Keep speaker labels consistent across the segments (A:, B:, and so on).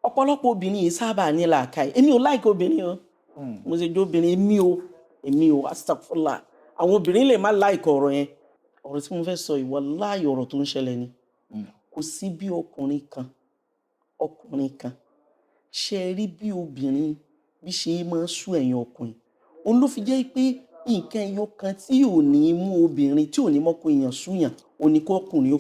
A: ọ̀pọ̀lọpọ̀ obìnrin yìí sábà ní làákàyè èmi ò like obìnrin o mo ṣe jó obìnrin èmi ò astagfirullah àwọn obìnrin lè má like ọ̀rọ̀ yẹn ọ̀rọ̀ tí mo fẹ́ sọ wallahi ọ̀rọ̀ tó ń ṣẹlẹ̀ ni kò sí bí ọkùnrin kan ṣe rí bí obìnrin bí ṣe máa ń sú ẹ̀yin ọkùnrin òun ló fi jẹ́ pé nǹkan ẹyọ kan tí ò ní mú obìnrin tí ò ní mọ́kọ èèyàn súyàn ò ní kọkùnrin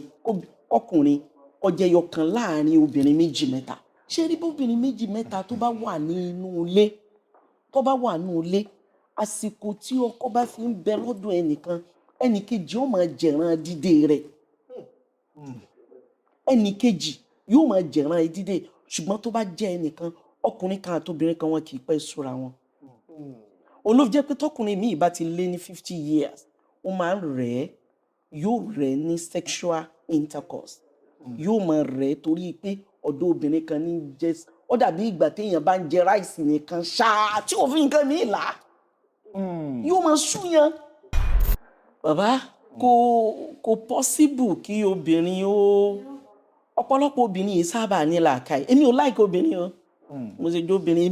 A: ọjọ́ ẹyọ kan láàrin obìnrin méjì mẹ́ta ṣe rí bí obìnrin méjì mẹ́ta tó bá wà nínú ilé àsìkò tí ọkọ bá fi ń bẹ lọ́dọ̀ ẹnìkan ẹnìkejì ó máa jẹ̀ràn dídé rẹ̀ ẹnìkejì yóò máa jẹ̀ràn dídé ṣùgbọ́n tó bá jẹ́ ẹnìkan ọkùnrin kan àti obìnrin kan wọn kì í pẹ́ súra wọn olóòfin jẹ́ pé tọkùnrin míì bá ti lé ní 50 years ó máa ń yóò rẹ̀ ní sexual intercourse yóò máa rẹ̀ torí pé ọ̀dọ̀ obìnrin kan ní jẹ́ ó dàbí ìgbà téèyàn bá ń jẹ ráìsì nìkan ṣáá tí òfin nǹkan míì là yóò máa súyan bàbá kò possible kí obìnrin ọ̀pọ̀lọpọ̀ obìnrin yìí sábà ní làákàyè èmi ò like obìnrin o mo ṣe jó obìnrin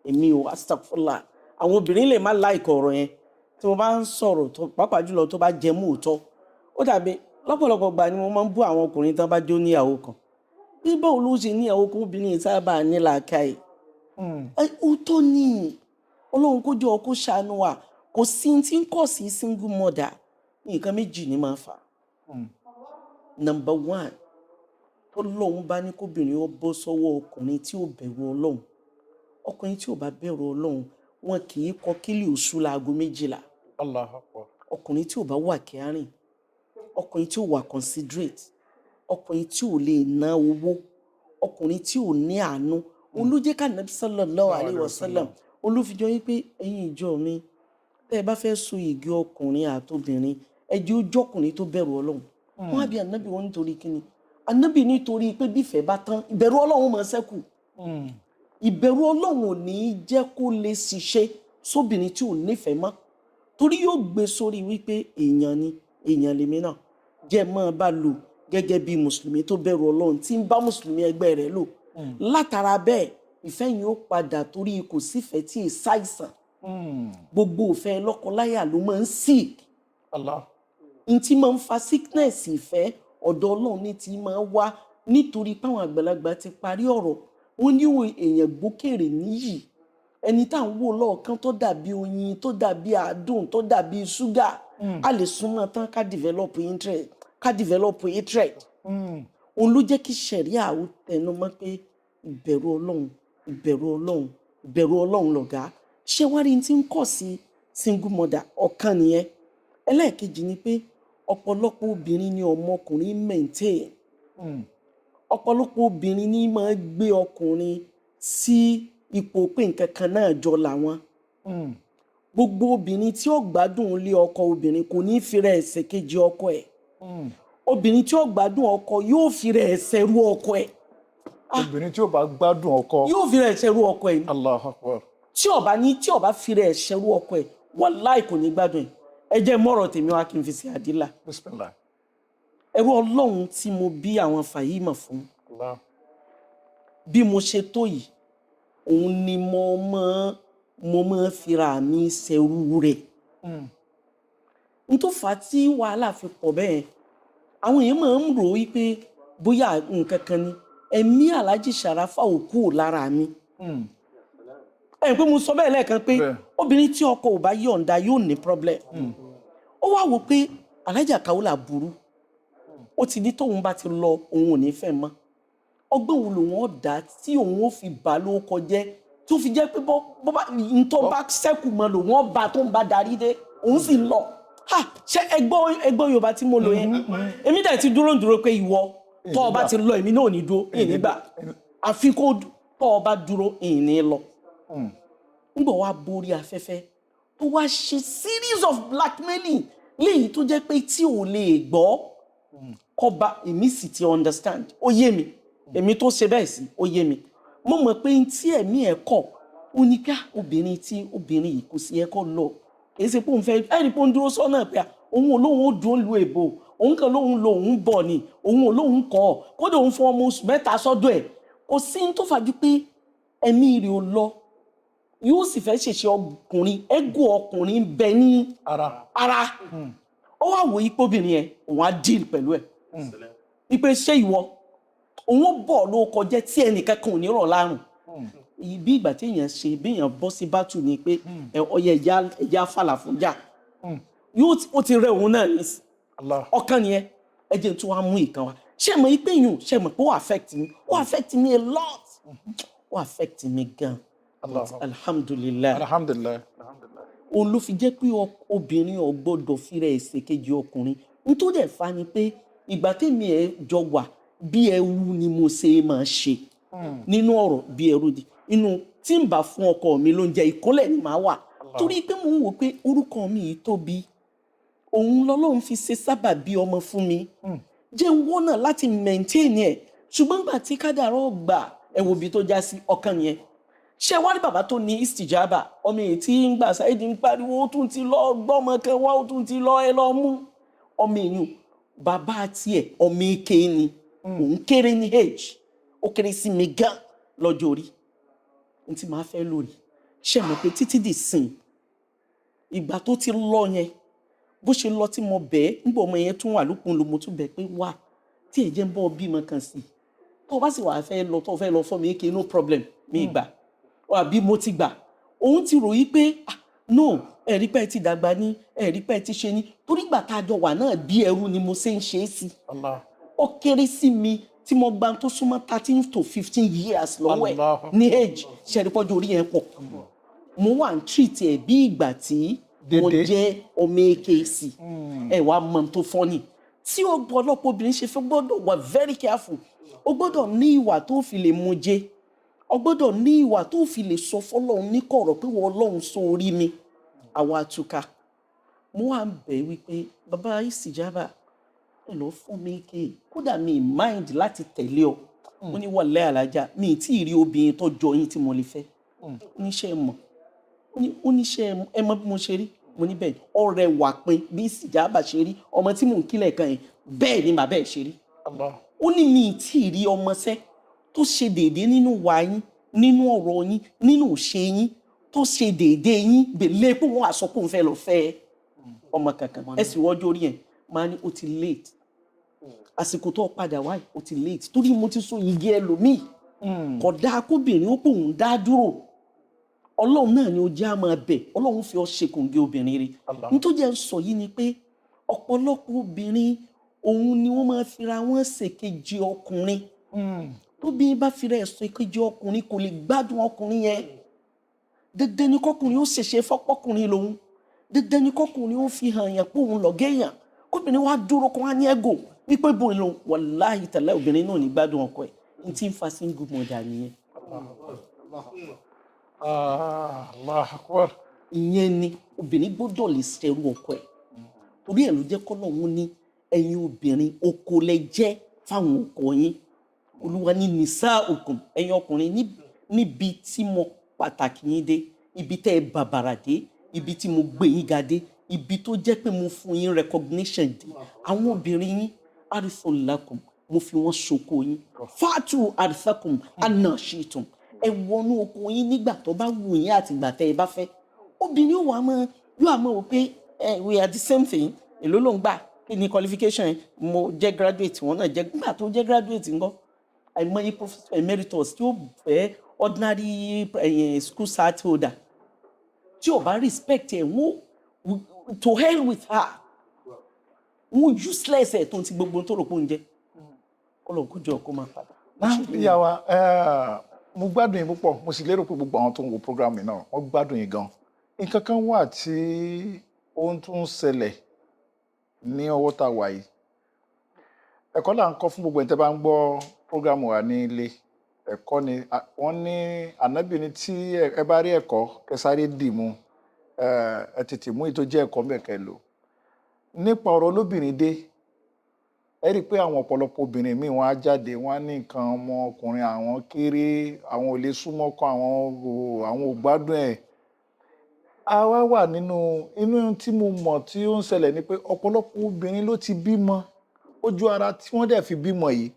A: èmi ò astagfirullah àwọn obìnrin lè má like ọ̀rọ̀ yẹn tí mo bá ń sọ̀rọ̀ pàápàá jùlọ tó bá jẹ mọ́ òótọ́ ó dàbí lọ́pọ̀lọpọ̀ gbà ni mo máa ń bú àwọn ọkùnrin tán bá jó níyàwó kan bí báwo ló ṣe níyàwó kan obìnrin yìí sábà ní làákàyè òótọ́ ni Ọlọ́run kó jọ kó ṣàánú wa kò sí tí ń kọ̀ sí single mother nǹkan méjì ni máa fà number one Ọlọ́run bá ní kóbìnrin ó bọ́ sọ́wọ́ ọkùnrin tí ò bẹ̀rù Ọlọ́run ọkùnrin tí ò bá bẹ̀rù Ọlọ́run wọn kì í kọ kílì oṣù láago 12 ọkùnrin tí ò bá wà kẹrin ọkùnrin tí ò wà considerate ọkùnrin tí ò lè ná owó ọkùnrin tí ò ní àánú olójẹ́ ká Ànábì sallallahu alaihi wasallam olófijọ́ yí pé ẹ̀yin ìjọ mi tẹ́ ẹ bá fẹ́ so igi ọkùnrin àtobìnrin ẹ jẹ́ ó jọ́kùnrin tó bẹ̀rù Ọlọ́run wọ́n á bí Ànábì wọn nítorí kíni Ànábì nítorí pé bífẹ̀ẹ́ bá tán ìbẹ̀rù Ọlọ́run máa ṣẹ́kù ìbẹ̀rù Ọlọ́run ò ní jẹ́ kó lè ṣiṣẹ́ sóbìnrin tí ò nífẹ̀ẹ́ mọ́ torí yóò gbé sórí wípé èèyàn lèmi náà jẹ́ máa bá lò gẹ́gẹ́ bí mùsùlùmí tó bẹ̀rù Ọlọ́run tí ń bá mùsùlùmí ẹgbẹ́ rẹ̀ lò látara bẹ́ẹ̀ ìfẹ́ yìí ó padà torí kò sífẹ̀ẹ́ tí ì ṣàìsàn gbogbo ìfẹ́ lọ́kọláya ló máa ń sick n tí máa ń fa sickness ìfẹ́ ọ̀dọ̀ Ọlọ́run ní ti máa wá nítorí páwọn àgbàlagbà ti parí ọ̀rọ̀ wọ́n ní èèyàn gbókèrè níyì ẹni tá à ń wò lọ́ọ̀kan tó dàbí oyin tó dàbí àádùn tó dàbí ṣúgà a lè súnmọ́ tán ká develop interest ká develop hatred òun ló jẹ́ kí ṣẹ̀ríà ó tẹnu mọ́ pé ìbẹ̀rù Ọlọ́run lọ̀gá ṣé wá rí tí ń kọ̀ sí single mother ọ̀kan nìyẹn ẹlẹ́ẹ̀kejì ni pé ọ̀pọ̀lọpọ̀ obìnrin ni ọmọkùnrin maintain ọ̀pọ̀lọpọ̀ obìnrin ní máa gbé ọkùnrin sí ipò pé nǹkan kan náà jọ làwọn gbogbo obìnrin tí ó gbádùn ilé ọkọ obìnrin kò ní fi rẹ̀ ẹsẹ̀ kejì ọkọ ẹ̀ obìnrin tí ó gbádùn ọkọ yóò fi rẹ̀ ẹsẹ̀ rú ọkọ ẹ̀
B: obìnrin tí ó bá gbádùn ọkọ
A: yóò fi rẹ̀ ẹsẹ̀ rú ọkọ ẹ̀
B: Allahu Akbar
A: tí ó bá fi rẹ̀ ẹsẹ̀ rú ọkọ ẹ̀ wallahi kò ní gbádùn ẹ̀ ẹ jẹ́ mọ́rọ̀ tèmi wá kí n fi sí àdílà
B: Bismillah
A: ẹrú Ọlọ́run tí mo bí àwọn fàyímọ̀ fún bí mo ṣe tó yìí òun ni mo máa fira mi ṣẹrú rẹ̀ n tó fà á tí wàhálà fi pọ̀ bẹ́ẹ̀ àwọn èèyàn máa ń rò wípé bóyá nǹkan kan ni ẹ̀mí Alhaji Sharafa ò kúrò lára mi pé mo sọ bẹ́ẹ̀ lẹ́ẹ̀kan pé obìnrin tí ọkọ ò bá yọ̀ǹda yóò ní problem ó wá wò pé Alhaja Kaola burú ó ti ní tóun bá ti lọ òun ò ní fẹ́ mọ́ ọgbọ́n wo lòun ọ̀dà tí òun ó fi bà ló kọjẹ́ tó fi jẹ́ pé ntọ́ bá sẹ́kù mọ́ lòun ọba tó ń bá darí dé òun sì lọ ṣé ẹgbọ́n Yorùbá tí mo lò yẹn èmi dẹ̀ ti dúró pé ìwọ tọ́ ọba ti lọ èmi náà ò ní dúró èyí nígbà àfi kó tọ́ ọba dúró èyí ní lọ nígbà wá borí afẹ́fẹ́ tó wá ṣe series of blackmailing léyìí tó jẹ́ pé tí ò lè gbọ́ kọba èmi sì ti understand ó yé mi èmi tó ṣe bẹ́ẹ̀ sí ó yé mi mo mọ̀ pé tí ẹ̀mí ẹ̀ kọ̀ ó ní ká obìnrin yìí kò sí ẹ̀ kọ́ lọ èyí ṣe pé òun fẹ́ ẹ̀rí pé ó ń dúró sọ́nà pé òun ò lóun ó dùn lu èbò òun kan lóun lo òun bọ̀ ni òun ò lóun kọ́ kódà òun fún ọmọ oṣù 3 sọ́dọ̀ ẹ̀ kò sí ní tó fàájú pé ẹ̀mí rẹ̀ ò lọ yóò sì fẹ́ ṣèṣe ọkùnrin ego ọkùnrin bẹ ní ara ó wá wò ipò obìnrin yẹn òun á deal pẹ̀lú ẹ̀ ipe ṣé ìwọ òun bọ̀ ló kọjá tí ẹnìkan kan ò ní rọ̀ lárùn bí ìgbà tí èèyàn ṣe bí èèyàn bọ́ sí bátù ni pé ọyẹ ẹja fàlà fún jà ó ti rẹ òun náà ní ọkàn nìyẹn ẹjẹ tó wá mú ìkan wa ṣe mọ̀ ipe yùn ṣe mọ̀ pé ó affect me a lot ó affect me gan alhamdulilayi òun ló fi jẹ́ pé obìnrin ò gbọ́dọ̀ fira ẹ̀sẹ̀ kejì ọkùnrin nítorí ẹ̀ fa ni pé ìgbà tèmi ẹ̀ jọ wà bí ẹrú ni mo ṣe máa ṣe nínú ọ̀rọ̀ bí ẹrú di inú tí n bá fún ọkọ mi lóúnjẹ ìkúnlẹ̀ ni màá wà torí pé mo ń wò pé orúkọ mi yìí tóbi òun lọ́lọ́run fi ṣe sábà bí ọmọ fún mi jẹ́ ń wọ́nà láti maintain ẹ̀ ṣùgbọ́n gbà tí kádàrá gbà ẹ wo ibi tó já sí ọkàn yẹn ṣé wá rí bàbá tó ní istijaba ọmọ èyí tí ń gbà sáyé di ń pariwo ó tún ti lọ gbọ́mọ kan wá ó tún ti lọ ẹ lọ mú ọmọ èyí bàbá tiẹ̀ ọmọ èké ni òun kéré ní age ó kéré sí mi gan lọ́jọ́ orí n tí màá fẹ́ lórí ṣe mọ̀ pé títí di sìn ìgbà tó ti lọ yẹn bó ṣe lọ tí mo bẹ́ẹ̀ nígbà ọmọ yẹn tún wà lókun ló mo tún bẹ̀ pé wà tí ẹ̀ jẹ́ ń bọ́ bímọ kan sí tó o bá sì wà fẹ́ lọ tó o fẹ́ lọ fọ́ mi èké no problem mi gbà àbí mo ti gbà òun ti ròyìn pé no ẹ̀rí pẹ́ ti dàgbà ní ẹ̀rí pẹ́ ti ṣe ní torí ìgbà tá a jọ wà náà bí ẹrú ni mo ṣe ń ṣe é sí ó kéré sí mi tí mo gba tó súnmọ́ 13 to 15 years lọ́wọ́ ẹ̀ ní age ṣẹ̀rípọ́jú orí yẹn pọ̀ mo wà ń treat ẹ̀ bí ìgbà tí mo jẹ́ ọmọ èké sí ẹ̀ wá mọ̀ tó fọ́nì tí ọ̀pọ̀lọpọ̀ obìnrin ṣe fẹ́ gbọ́dọ̀ wà very careful ó gbọ́dọ̀ ní ìwà tó fi lè mú jẹ ó gbọ́dọ̀ ní ìwà tó fi lè sọ fọ́lọ́run ní kọ̀rọ̀ pé wọ́n Ọlọ́run sọ orí mi àwa àtúkà mo wà ń bẹ̀ wípé bàbá ìsìjábà ẹ lọ fún mi ké kódà mi mind láti tẹ̀lé ọ mo ní wọlé alájà mi tí ì rí obìnrin tó jọ yín tí mo lè fẹ́ oníṣẹ́ mọ̀ oníṣẹ́ ẹ mọ̀ bí mo ṣe rí mo ní bẹ́ẹ̀ ọ̀rẹ́ wà pin bí ìsìjábà ṣe rí ọmọ tí mò ń kílẹ̀ kan yẹn bẹ́ẹ̀ ni bàbá ẹ̀ ṣe rí ó ní mi tí ì rí ọmọ sẹ́ tó ṣe déédéé nínú wà yín nínú ọ̀rọ̀ yín nínú ṣe yín tó ṣe déédéé yín gbèlè pé wọ́n àsọkùn fẹ́ lọ fẹ́ ọmọ kankan ẹ sì wọ́jọ́ orí yẹn máa ní ó ti late àsìkò tó padà wáyé ó ti late torí mo ti so igi ẹlòmíì kò dáa kóbìnrin ó pò ń dá dúró ọlọ́run náà ni ó jẹ́ àmọ́ bẹ̀ ọlọ́run fi ọ́ ṣekùngé obìnrin rẹ̀ nítorí ẹ̀ ń sọ yìí ni pé ọ̀pọ̀lọpọ̀ obìnrin òun ni wọ́n máa fira wọn ṣèkejì ọkùnrin tóbi bá fira ẹ̀sùn ìkejì ọkùnrin kò lè gbádùn ọkùnrin yẹn dandan ni kọkùnrin ó ṣẹ̀ṣẹ̀ fọ́pọ́kùnrin lòun dandan ni kọkùnrin ó fi hàn yàn pé òun lọ́gẹ́yàn kóbìnrin wá dúró kó wá ní ẹ̀gò wípé bóun lòun wàláhì tàlá obìnrin náà ní gbádùn ọkọ ẹ̀ ní tí ń fa single mother nìyẹn.
B: Allahu Akbar.
A: ìyẹn ni obìnrin gbọ́dọ̀ lè ṣẹrú ọkọ ẹ̀ torí ẹ̀ ló jẹ́ kọ́lọ́hún ní ẹ̀yin obìnrin oko lẹ jẹ́ fáwọn ọkọ yín olúwa ní nisaukum ẹ̀yin ọkùnrin níbi tí mo pàtàkì yín dé ibi tẹ́ ẹ bàbàrà dé ibi tí mo gbé yín ga dé ibi tó jẹ́ pé mo fún yín recognition dé àwọn obìnrin yín arithun lakum mo fi wọ́n ṣoko yín fatu arithakum anashitum ẹ wọnú oko yín nígbà tó bá wù yín àti ìgbà tẹ́ ẹ bá fẹ́ obìnrin yóò àmọ́ wò pé we are the same thing èló ló ń gbà kí ni qualification mo jẹ́ graduate wọn náà jẹ́ nígbà tó jẹ́ graduate ńkọ́ àìmọye professor emeritus tí ó fẹ́ ordinary school cert holder tí ò bá respect ẹ̀ wọ́n to hell with her wọ́n useless ẹ̀ tó ń ti gbogbo tó rò pé oúnjẹ kọ́lọ̀ kó jọ kó máa padà.
B: ìyá wa mo gbádùn yín púpọ̀ mo sì lérò pé gbogbo àwọn tó ń wo program yìí náà wọ́n gbádùn yín gan nǹkan kan wà tí ó ń tún ṣẹlẹ̀ ní ọwọ́ tá a wà yìí ẹ̀kọ́ là ń kọ́ fún gbogbo ẹni tẹ́ bá ń gbọ́ program wa ní ilé ẹ̀kọ́ ni wọ́n ní ànábì ní tí ẹ bá rí ẹ̀kọ́ kẹsàrí dì mú ẹ tètè mú ètò jẹ́ ẹ̀kọ́ mẹ́kẹ́ lò nípa ọ̀rọ̀ olóbìnrin dé ẹ rí i pé àwọn ọ̀pọ̀lọpọ̀ obìnrin míì wọ́n á jáde wọ́n á ní nǹkan ọmọkùnrin àwọn kéré àwọn ò lè súnmọ́ kọ́ àwọn ò gbádùn ẹ̀ a wá wà inú tí mo mọ̀ tí ó ń ṣẹlẹ̀ ni pé ọ̀pọ̀lọpọ̀ obìnrin ló ti bímọ ojú ara tí wọ́n dẹ̀ fi bímọ yìí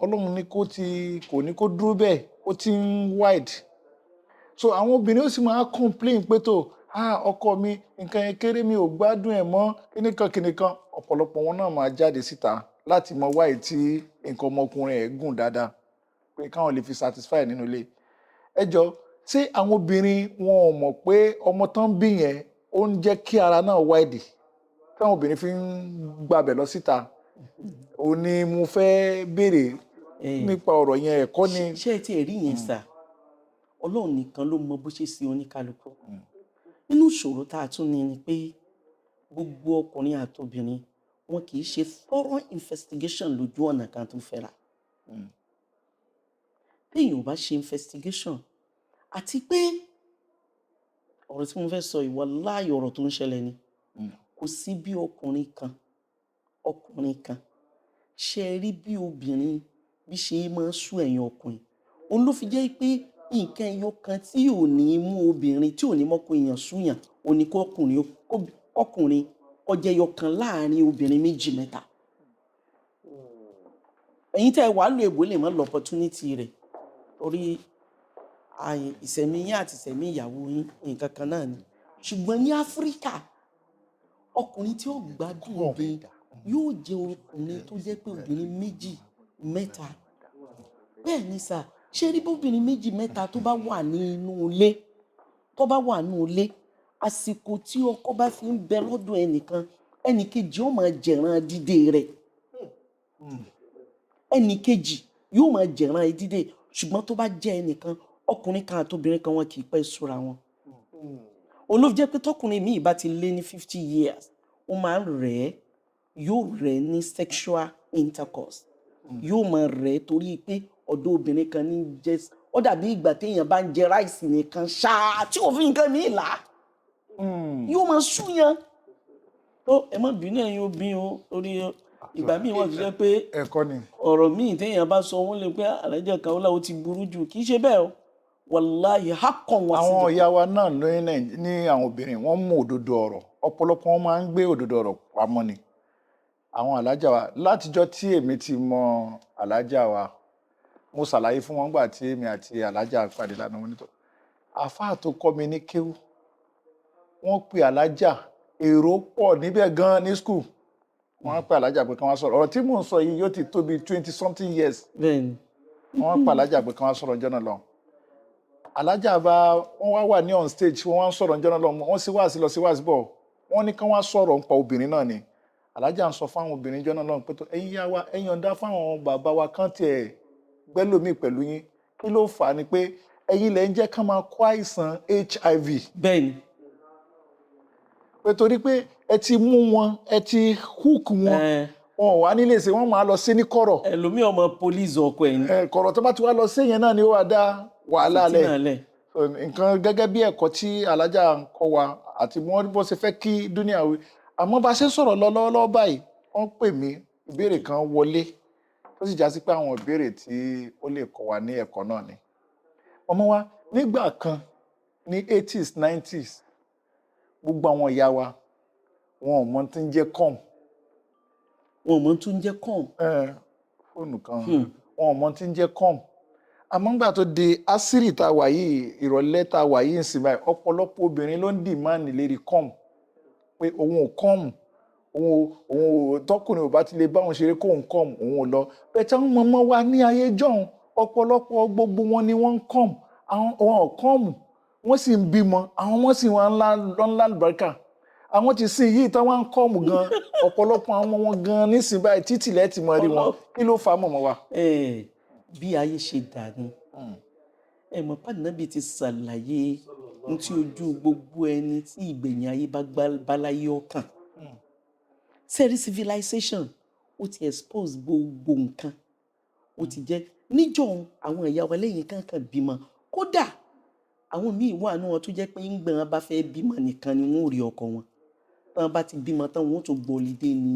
B: Ọlọ́run ní kò ní kó dúró bẹ́ẹ̀ ó ti ń wide so àwọn obìnrin ó sì máa complain pé tó ọkọ mi nǹkan yẹn kéré mi ò gbádùn ẹ̀ mọ́ kíníkan ọ̀pọ̀lọpọ̀ wọn náà máa jáde síta láti mọ wáyé tí nǹkan ọmọkùnrin ẹ̀ gùn dáadáa pé káwọn lè fi satisfy nínú ilé ẹ jọ ṣé àwọn obìnrin wọn ò mọ̀ pé ọmọ tán bí yẹn ó ń jẹ́ kí ara náà wáìdì táwọn obìnrin fi ń gbabẹ̀ lọ síta ó ní mo fẹ́ béèrè nípa ọ̀rọ̀ yẹn ẹ̀kọ́ ni.
A: ṣé ẹ ti rí yẹn sà Ọlọ́run nìkan ló mọ bó ṣe ṣe oníkálukú nínú ìṣòro tá a tún ní ni pé gbogbo ọkùnrin àtobìnrin wọn kì í ṣe thorough investigation lójú ọ̀nà kan tó fẹ́ra téèyàn ò bá ṣe investigation àti pé ọ̀rọ̀ tí mo fẹ́ sọ ìwà láàyè ọ̀rọ̀ tó ń ṣẹlẹ̀ ni kò sí bí ọkùnrin kan ṣe rí bí obìnrin bí ṣe máa ń sú ẹ̀yìn ọkùnrin òun ló fi jẹ́ pé nǹkan ẹyọ kan tí ò ní mú obìnrin tí ò ní mọ́kọ èèyàn súyàn ò ní kọkùnrin ọjọ́ ẹyọ kan láàrin obìnrin méjì mẹ́ta ẹ̀yin tẹ́ ẹ wàá lo èbó lè má lọ opportunity rẹ̀ torí ìṣẹ̀mí yín àti ìṣẹ̀mí ìyàwó yín nǹkan kan náà ni ṣùgbọ́n ní Áfíríkà ọkùnrin tí ó gbádùn obìnrin yóò jẹ́ ọkùnrin tó jẹ́ pé obìnrin méjì mẹ́ta bẹ́ẹ̀ ni sà ṣé rí bóbìnrin méjì mẹ́ta tó bá wà nínú ilé àsìkò tí ọkọ bá fi ń bẹ lọ́dọ̀ ẹnìkan ẹnìkejì ó máa jẹ̀ràn dídé rẹ̀ ẹnìkejì yóò máa jẹ̀ràn dídé ṣùgbọ́n tó bá jẹ́ ẹnìkan ọkùnrin kan àtobìnrin kan wọn kì í pẹ́ súra wọn olóòfin jẹ́ pé tọkùnrin míì bá ti lé ní 50 years ó máa ń yóò rẹ̀ ní sexual intercourse yóò máa rẹ̀ torí pé ọ̀dọ̀ obìnrin kan ní jẹ́ ó dàbí ìgbà téèyàn bá ń jẹ ráìsì nìkan ṣáá tí òfin nǹkan mi là yóò máa súyan tó ẹ má bínú ẹ̀yin obìnrin o torí ìgbà míì wọ́n ti jẹ́ pé ọ̀rọ̀ míì téèyàn bá sọ wọ́n lè pé Alájà Kaola ó ti burú jù kì í ṣe bẹ́ẹ̀ o wàláhì hákàn wọn sí.
B: àwọn ìyá wa náà ní àwọn obìnrin wọ́n mú òdodo ọ̀rọ̀ ọ̀pọ̀lọpọ̀ wọn máa ń gbé òdodo ọ̀rọ̀ pamọ́ ni àwọn alájà wa látijọ́ tí èmi ti mọ alájà wa mo ṣàlàyé fún wọn gbà tí èmi àti alájà pàdé lánàá wọn nítorí àfáà tó kọ́ mi ní kéwú wọ́n pe alájà èrò pọ̀ níbẹ̀ gan ní skul wọ́n pe alájà pé kí wọ́n sọ̀rọ̀ ọ̀rọ̀ tí mò ń sọ yìí yóò ti tó bí 20-something years wọ́n pe alájà pé kí wọ́n sọ̀rọ̀ ọjọ́ náà lọ alájà bá wọ́n wá wà ní on stage wọ́n wá ń sọ̀rọ̀ ọjọ́ náà lọ wọ́n sì wá sí lọ sí wá sí bọ̀ wọ́n ní kí wọ́n sọ̀rọ̀ nípa obìnrin náà ni alájà ń sọ fáwọn obìnrin ọjọ́ náà lọ pé tó ẹ̀yin yá wa ẹ̀yin ọ̀dá fáwọn bàbá wa kán tiẹ̀ gbẹ́lòmíì pẹ̀lú yín kí ló fà á ni pé ẹ̀yin lẹ ń jẹ́ ká máa kó àìsàn HIV.
A: bẹ́ẹ̀ni.
B: pé torí pé ẹ ti mú wọn ẹ ti hook wọn wọn ò wá nílé ṣe wọn máa lọ sí ní kọ̀rọ̀.
A: ẹlòmíì ọmọ pólíìsì ọkọ ẹ̀ ní.
B: kọ̀rọ̀ tó bá ti wá lọ sí yẹn náà ni ó wà dá wàhálà lẹ̀. nǹkan gẹ́gẹ́ bí ẹ̀kọ́ tí alájà ń kọ́ wa àti bó ṣe fẹ́ kí dúníà wí àmọ́ bá ṣe sọ̀rọ̀ lọ́wọ́lọ́wọ́ báyìí wọ́n pè mí ìbéèrè kan wọlé tó sì já sí pé àwọn ìbéèrè tí ó lè kọ́ wa ní ẹ̀kọ́ náà ni. ọmọ wa nígbà kan ní 80s 90s gbogbo àwọn ìyá wa wọn ò mọ tí ń jẹ́ com.
A: wọn ò mọ tí ń jẹ́ com.
B: fóònù kan wọn ò mọ tí ń jẹ́ com. àmọ́ nígbà tó di àṣírí tá a wà yìí ìrọ̀lẹ́ tá a wà yìí ń sìn báyìí ọ̀pọ̀lọpọ̀ obìnrin ló ń dìmáànì lérí com pé òun ò com òun tọkùnrin ò bá ti lè bá òun ṣeré kó òun com òun ò lọ bẹ́ẹ̀ tí àwọn mọmọ wa ní ayé jọ̀hún ọ̀pọ̀lọpọ̀ gbogbo wọn ni wọ́n ń com àwọn ò com wọ́n sì ń bímọ àwọn ọmọ sì wọn ńlá lùbáríkà àwọn ti sìn yìí tán wọ́n ń com gan ọ̀pọ̀lọpọ̀ àwọn ọmọ wọn gan nísìnyí báyìí títì lẹ́ẹ̀tì mọ́ rí wọn kí ló fà á mọ̀mọ́ wa.
A: bí ayé ṣe dà ní mọ̀ pàdánù ti ṣàlàyé ní tí ojú gbogbo ẹni tí ìgbẹ̀yìn ayé bá láyé ọkàn sẹ́rí civilization ó ti expose gbogbo nǹkan ó ti jẹ́ níjọ́ àwọn ìyá wa lẹ́yìn kankan bímọ kódà àwọn míì wà ní wọn tó jẹ́ pé ń gbẹ̀rán bá fẹ́ bímọ nìkan ni wọ́n ò rí ọkọ wọn tán bá ti bímọ tán wọ́n tó gbọ́lidé ni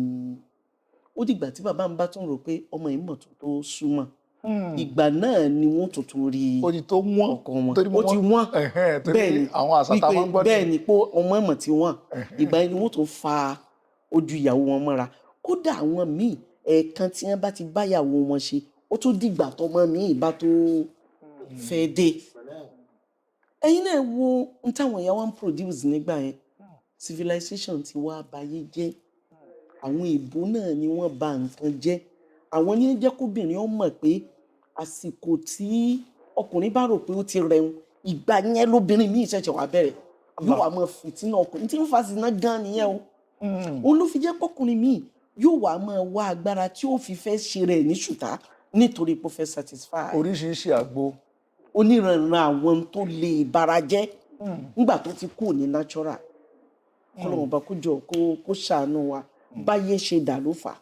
A: ó dìgbà tí bàbá mi bá tún rò pé ọmọ yìí mọ̀ tó súnmọ́ ìgbà náà ni wọ́n tuntun rí ọkọ wọn ó ti wọ́n bẹ́ẹ̀ ni pé ọmọ ẹ̀mọ̀ tí wọ́n ìgbà yẹn ni wọ́n tún fa ojú ìyàwó wọn mọ́ra kódà àwọn míì ẹ̀ẹ̀kan tí wọ́n bá ti báyàwó wọn ṣe ó tó dìgbà tọmọ mi ìbá tó fẹ́ dé. ẹ̀yin náà wo n táwọn ìyá wa ń produce nígbà yẹn civilization ti wá bayé jẹ́ àwọn èèbó náà ni wọ́n bà nǹkan jẹ́ àwọn ní jẹ́ kóbìnrin ó mọ̀ pé àsìkò tí ọkùnrin bá rò pé ó ti rẹun ìgbà yẹn lóbìnrin míì ṣẹ̀ṣẹ̀ wá bẹ̀rẹ̀ yóò wá mọ fìtínà ọkùnrin tí ń fa sínú gan nìyẹn o òun ló fi jẹ́ pọ́kùnrin míì yóò wá máa wá agbára tí ó fi fẹ́ ṣe rẹ̀ ní ṣùtá nítorí pé ó fẹ́ satisfy
B: oríṣiríṣi àgbo
A: oníranran àwọn tó lè bara jẹ́ nígbà tó ti kú ní natural kọ́lọ́mọba kó jọ kó ṣàánú wa báyé ṣe dà ló fà á.